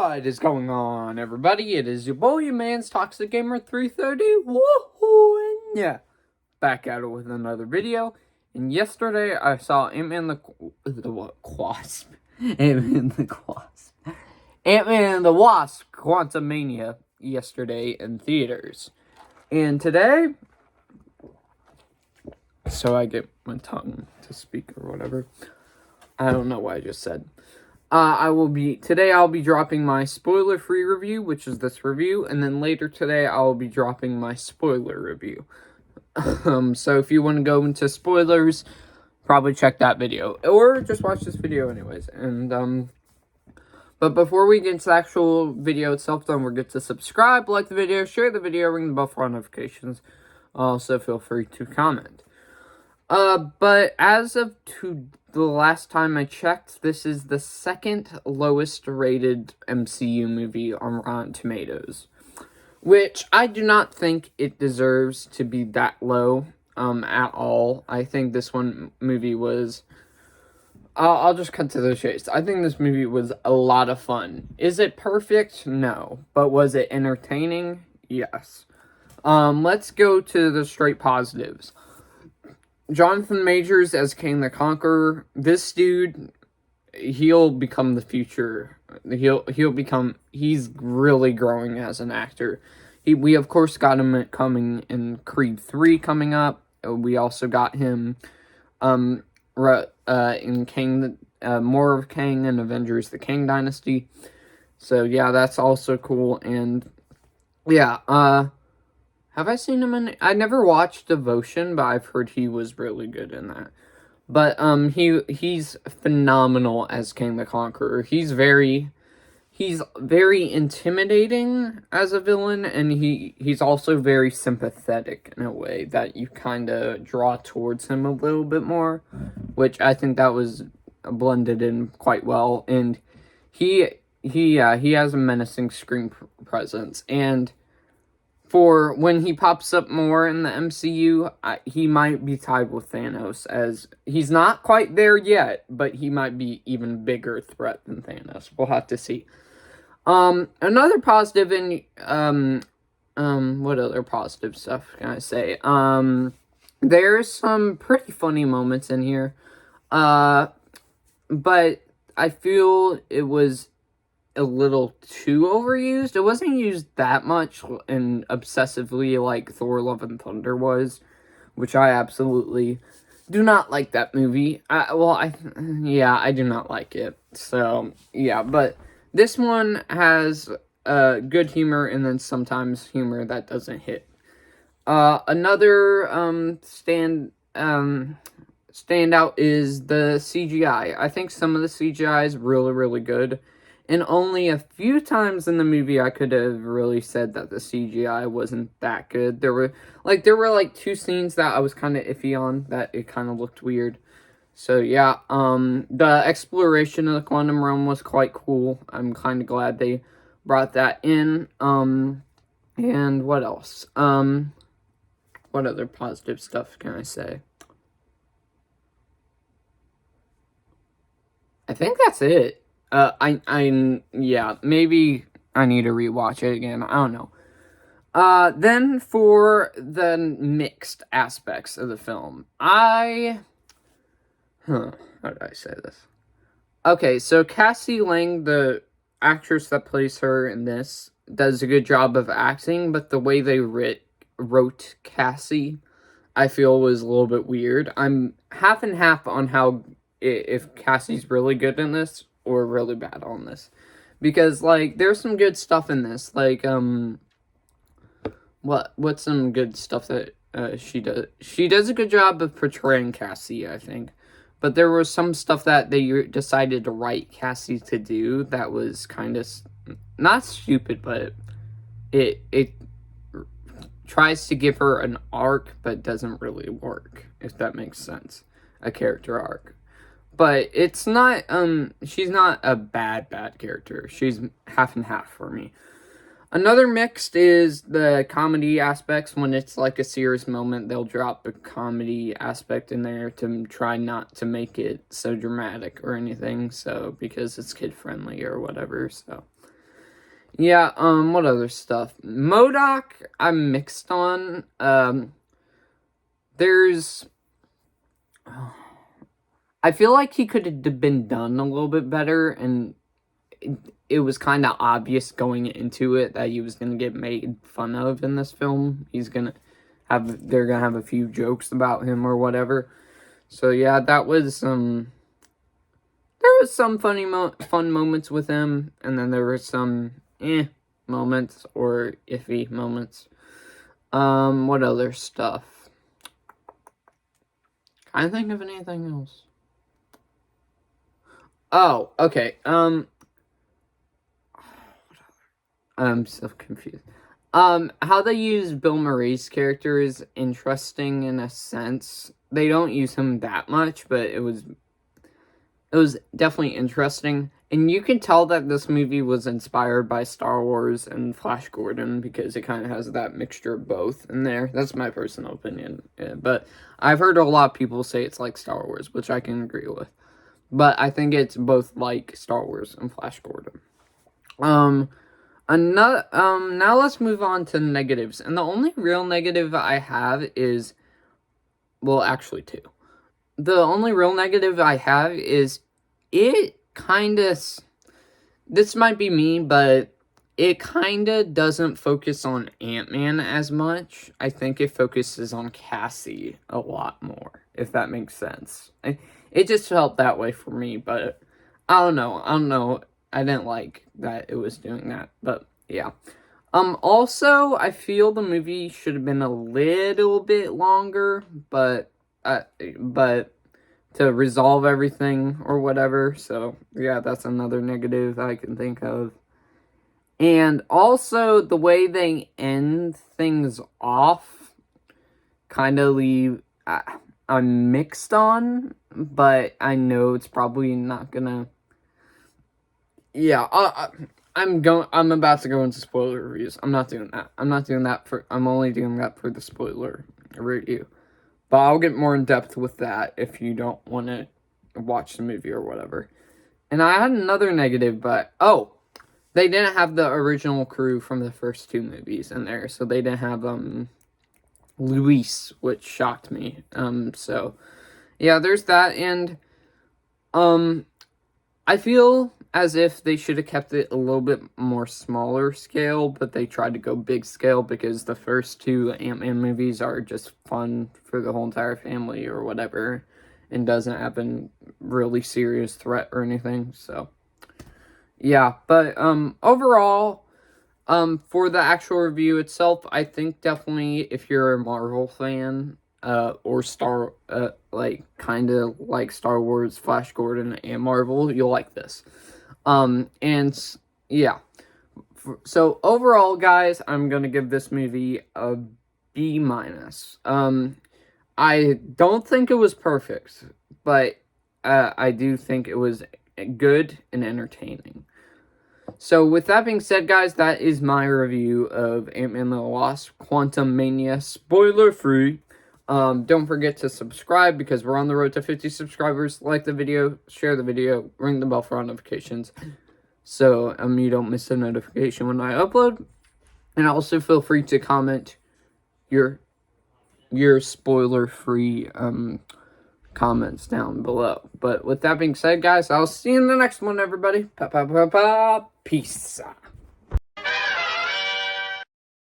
What is going on, everybody? It is your boy, your man's Toxic Gamer 330. Woohoo! And yeah, back at it with another video. And yesterday I saw Ant-Man the Wasp. Ant-Man the Wasp. Ant-Man and the Wasp Quantumania yesterday in theaters. And today, so I get my tongue to speak or whatever. I don't know what I just said. Today I'll be dropping my spoiler-free review, which is this review, and then later today I'll be dropping my spoiler review. So if you want to go into spoilers, probably check that video, or just watch this video anyways. And, but before we get into the actual video itself, don't forget to subscribe, like the video, share the video, ring the bell for notifications. Also, feel free to comment. But as of the last time I checked, this is the second lowest rated MCU movie on Rotten Tomatoes, which I do not think it deserves to be that low, at all. I think this movie was, I'll just cut to the chase. I think this movie was a lot of fun. Is it perfect? No. But was it entertaining? Yes. Let's go to the straight positives. Jonathan Majors as Kang the Conqueror. This dude, he'll become the future. He's really growing as an actor. We of course got him coming in Creed 3 coming up. We also got him in Kang, more of Kang in Avengers: The Kang Dynasty. So yeah, that's also cool. And yeah, have I seen him in... I never watched Devotion, but I've heard he was really good in that. But, he's phenomenal as Kang the Conqueror. He's very intimidating as a villain, and he's also very sympathetic in a way that you kind of draw towards him a little bit more, which I think that was blended in quite well. And he has a menacing screen presence, and for when he pops up more in the MCU, he might be tied with Thanos, as he's not quite there yet, but he might be even bigger threat than Thanos. We'll have to see. Another positive what other positive stuff can I say? There's some pretty funny moments in here, but I feel it was a little too overused. It wasn't used that much and obsessively like Thor: Love and Thunder was, which I absolutely do not like that movie. I do not like it. So, yeah, but this one has good humor and then sometimes humor that doesn't hit. Another standout is the CGI. I think some of the CGI is really, really good. And only a few times in the movie I could have really said that the CGI wasn't that good. There were two scenes that I was kind of iffy on, that it kind of looked weird. So yeah, the exploration of the quantum realm was quite cool. I'm kind of glad they brought that in. And what else? What other positive stuff can I say? I think that's it. Yeah, maybe I need to rewatch it again. I don't know. Then for the mixed aspects of the film, how did I say this? Okay, so Cassie Lang, the actress that plays her in this, does a good job of acting, but the way they wrote Cassie, I feel, was a little bit weird. I'm half and half on how, if Cassie's really good in this or really bad on this, because like there's some good stuff in this, like what's some good stuff that she does a good job of portraying Cassie, I think, but there was some stuff that they decided to write Cassie to do that was kind of not stupid, but it tries to give her an arc but doesn't really work, if that makes sense, a character arc. But it's not, she's not a bad character. She's half and half for me. Another mixed is the comedy aspects. When it's like a serious moment, they'll drop a comedy aspect in there to try not to make it so dramatic or anything. So, because it's kid-friendly or whatever, so. Yeah, what other stuff? MODOK, I'm mixed on. There's... I feel like he could have been done a little bit better, and it was kind of obvious going into it that he was going to get made fun of in this film. They're going to have a few jokes about him or whatever. So yeah, that was, there was some fun moments with him, and then there were some, moments, or iffy moments. What other stuff? Can't think of anything else. Oh, okay, I'm so confused. How they use Bill Murray's character is interesting in a sense. They don't use him that much, but it was definitely interesting. And you can tell that this movie was inspired by Star Wars and Flash Gordon, because it kind of has that mixture of both in there. That's my personal opinion. Yeah, but I've heard a lot of people say it's like Star Wars, which I can agree with. But I think it's both like Star Wars and Flash Gordon. Now let's move on to negatives. And the only real negative I have is, well, actually two. The only real negative I have is it kind of, this might be me, but it kind of doesn't focus on Ant-Man as much. I think it focuses on Cassie a lot more, if that makes sense. It just felt that way for me, but I don't know. I didn't like that it was doing that, but yeah. Also, I feel the movie should have been a little bit longer, but to resolve everything or whatever. So, yeah, that's another negative I can think of. And also, the way they end things off kind of leave... I'm mixed on, but I know it's probably not gonna... Yeah, I'm about to go into spoiler reviews. I'm not doing that. I'm only doing that for the spoiler review. But I'll get more in depth with that if you don't want to watch the movie or whatever. And I had another negative, but... Oh! They didn't have the original crew from the first two movies in there. So they didn't have, Luis, which shocked me. So... Yeah, there's that. And, I feel as if they should have kept it a little bit more smaller scale, but they tried to go big scale because the first two Ant-Man movies are just fun for the whole entire family or whatever, and doesn't have a really serious threat or anything. So yeah, but overall, for the actual review itself, I think definitely if you're a Marvel fan, or kind of like Star Wars, Flash Gordon, and Marvel, you'll like this. And yeah. So overall, guys, I'm gonna give this movie a B-. I don't think it was perfect, but I do think it was good and entertaining. So with that being said, guys, that is my review of Ant-Man and the Wasp: Quantumania, spoiler free. Don't forget to subscribe because we're on the road to 50 subscribers. Like the video, share the video, ring the bell for notifications, so you don't miss a notification when I upload. And also feel free to comment your spoiler-free comments down below. But with that being said, guys, I'll see you in the next one, everybody. Peace.